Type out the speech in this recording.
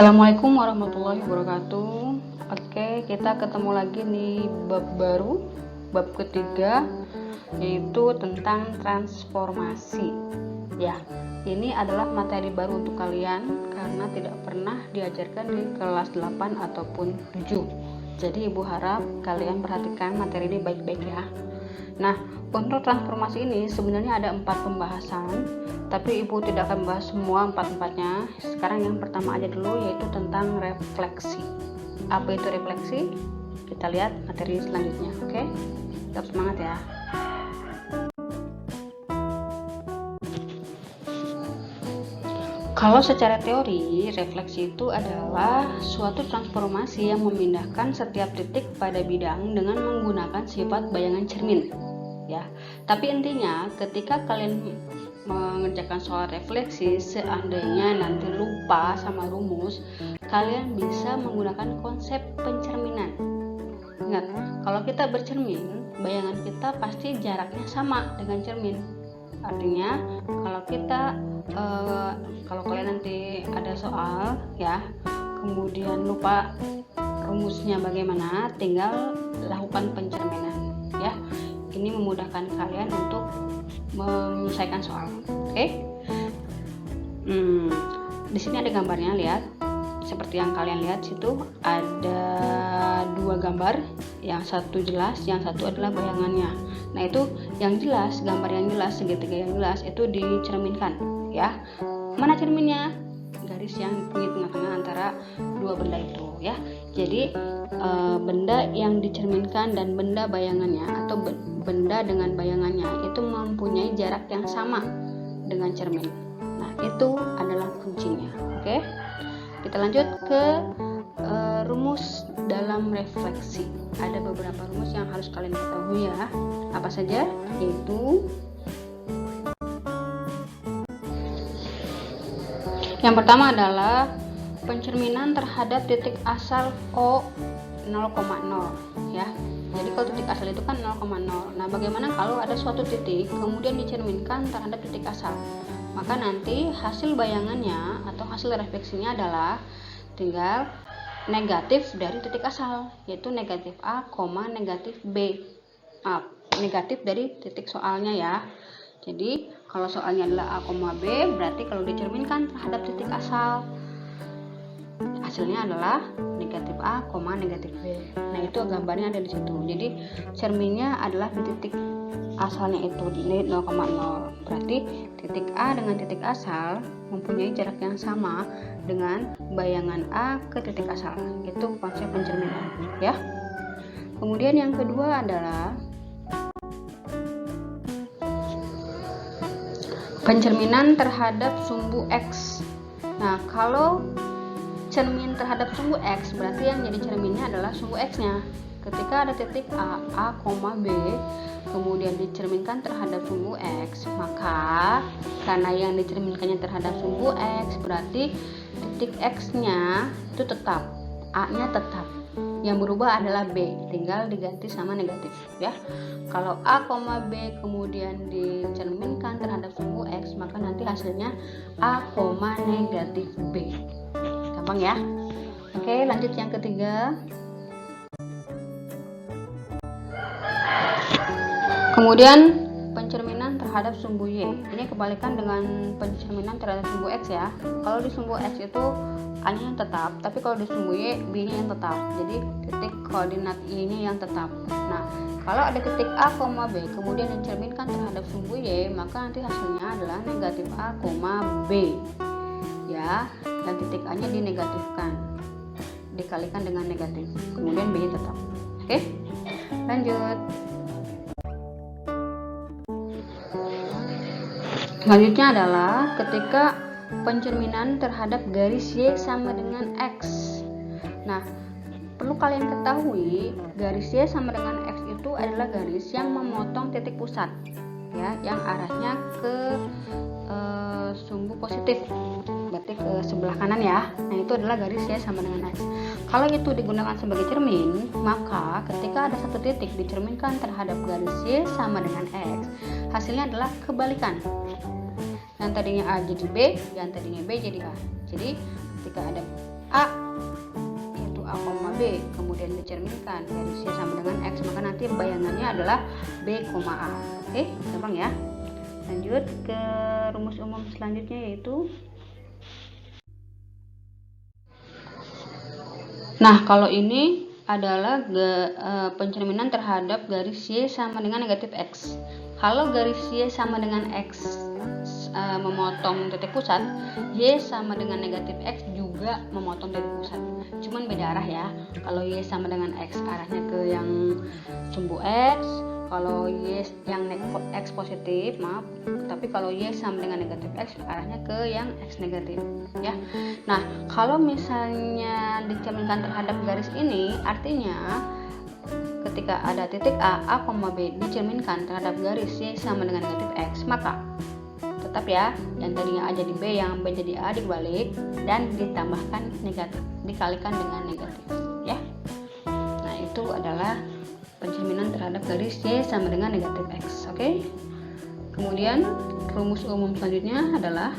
Assalamualaikum warahmatullahi wabarakatuh. Oke, kita ketemu lagi nih bab baru, bab ketiga, yaitu tentang transformasi. Ya, ini adalah materi baru untuk kalian karena tidak pernah diajarkan di kelas 8 ataupun 7. Jadi Ibu harap kalian perhatikan materi ini baik-baik ya. Nah, untuk transformasi ini sebenarnya ada 4 pembahasan, tapi Ibu tidak akan membahas semua 4-4-nya. Sekarang yang pertama aja dulu, yaitu tentang refleksi. Apa itu refleksi? Kita lihat materi selanjutnya, oke? Tetap semangat ya. Kalau secara teori, refleksi itu adalah suatu transformasi yang memindahkan setiap titik pada bidang dengan menggunakan sifat bayangan cermin. Ya, tapi intinya ketika kalian mengerjakan soal refleksi, seandainya nanti lupa sama rumus, kalian bisa menggunakan konsep pencerminan. Ingat, kalau kita bercermin, bayangan kita pasti jaraknya sama dengan cermin. Artinya kalau kalian nanti ada soal ya, kemudian lupa rumusnya bagaimana, tinggal lakukan pencerminan ya. Ini memudahkan kalian untuk menyelesaikan soal. Oke? Di sini ada gambarnya, lihat. Seperti yang kalian lihat situ ada 2 gambar, yang satu jelas, yang satu adalah bayangannya. Nah, itu yang jelas, gambar yang jelas, segitiga yang jelas itu dicerminkan ya. Mana cerminnya? Garis yang di tengah-tengah antara dua benda itu ya. Jadi benda yang dicerminkan dan benda bayangannya atau benda dengan bayangannya itu mempunyai jarak yang sama dengan cermin. Nah, itu adalah kuncinya. Oke? Kita lanjut ke rumus dalam refleksi. Ada beberapa rumus yang harus kalian ketahui ya. Apa saja? Yaitu yang pertama adalah pencerminan terhadap titik asal O 0,0 ya. Jadi kalau titik asal itu kan 0,0. Nah, bagaimana kalau ada suatu titik kemudian dicerminkan terhadap titik asal? Maka nanti hasil bayangannya atau hasil refleksinya adalah tinggal negatif dari titik asal, yaitu negatif A, negatif B. Negatif dari titik soalnya ya. Jadi kalau soalnya adalah A, B, berarti kalau dicerminkan terhadap titik asal, hasilnya adalah negatif A, negatif B. Nah, itu gambarnya ada di situ. Jadi cerminnya adalah di titik asalnya itu di 0,0. Berarti titik A dengan titik asal mempunyai jarak yang sama dengan bayangan A ke titik asal. Itu konsep pencerminan ya. Kemudian yang kedua adalah pencerminan terhadap sumbu X. Nah, kalau cermin terhadap sumbu X, berarti yang jadi cerminnya adalah sumbu X-nya. Ketika ada titik A, B, kemudian dicerminkan terhadap sumbu X, maka karena yang dicerminkannya terhadap sumbu X, berarti titik X-nya itu tetap, A-nya tetap. Yang berubah adalah B, tinggal diganti sama negatif ya. Kalau A, B kemudian dicerminkan terhadap sumbu X, maka nanti hasilnya A, negatif B. Gampang ya. Oke, lanjut yang ketiga. Kemudian pencerminan terhadap sumbu Y. Ini kebalikan dengan pencerminan terhadap sumbu X ya. Kalau di sumbu X itu A-nya yang tetap, tapi kalau di sumbu Y B-nya yang tetap. Jadi titik koordinat Y-nya yang tetap. Nah, kalau ada titik A, B kemudian dicerminkan terhadap sumbu Y, maka nanti hasilnya adalah negatif A, B. Ya, dan titik A-nya dinegatifkan. Dikalikan dengan negatif. Kemudian B-nya tetap. Oke? Lanjut. Selanjutnya adalah ketika pencerminan terhadap garis Y sama dengan X. Nah, perlu kalian ketahui, garis Y sama dengan X itu adalah garis yang memotong titik pusat ya, yang arahnya ke sumbu positif, berarti ke sebelah kanan ya. Nah, itu adalah garis Y sama dengan X. Kalau itu digunakan sebagai cermin, maka ketika ada satu titik dicerminkan terhadap garis Y sama dengan X, hasilnya adalah kebalikan. Yang tadinya A jadi B, yang tadinya B jadi A. Jadi ketika ada A yaitu A, B, kemudian dicerminkan garis Y sama dengan X, maka nanti bayangannya adalah B, A. Oke, gampang ya. Lanjut ke rumus umum selanjutnya, yaitu kalau ini adalah pencerminan terhadap garis Y sama dengan negatif X. Kalau garis Y sama dengan X memotong titik pusat, Y sama dengan negatif X juga memotong titik pusat. Cuman beda arah ya. Kalau Y sama dengan X arahnya ke yang sumbu X, kalau Y yang X positif, maaf, tapi kalau Y sama dengan negatif X arahnya ke yang X negatif ya. Nah, kalau misalnya dicerminkan terhadap garis ini, artinya ketika ada titik A, B dicerminkan terhadap garis Y sama dengan negatif X, maka tetap ya, yang tadinya A jadi B, yang B jadi A dibalik dan ditambahkan negatif, dikalikan dengan negatif ya. Nah, itu adalah pencerminan terhadap garis Y sama dengan negatif X. Oke. Kemudian rumus umum selanjutnya adalah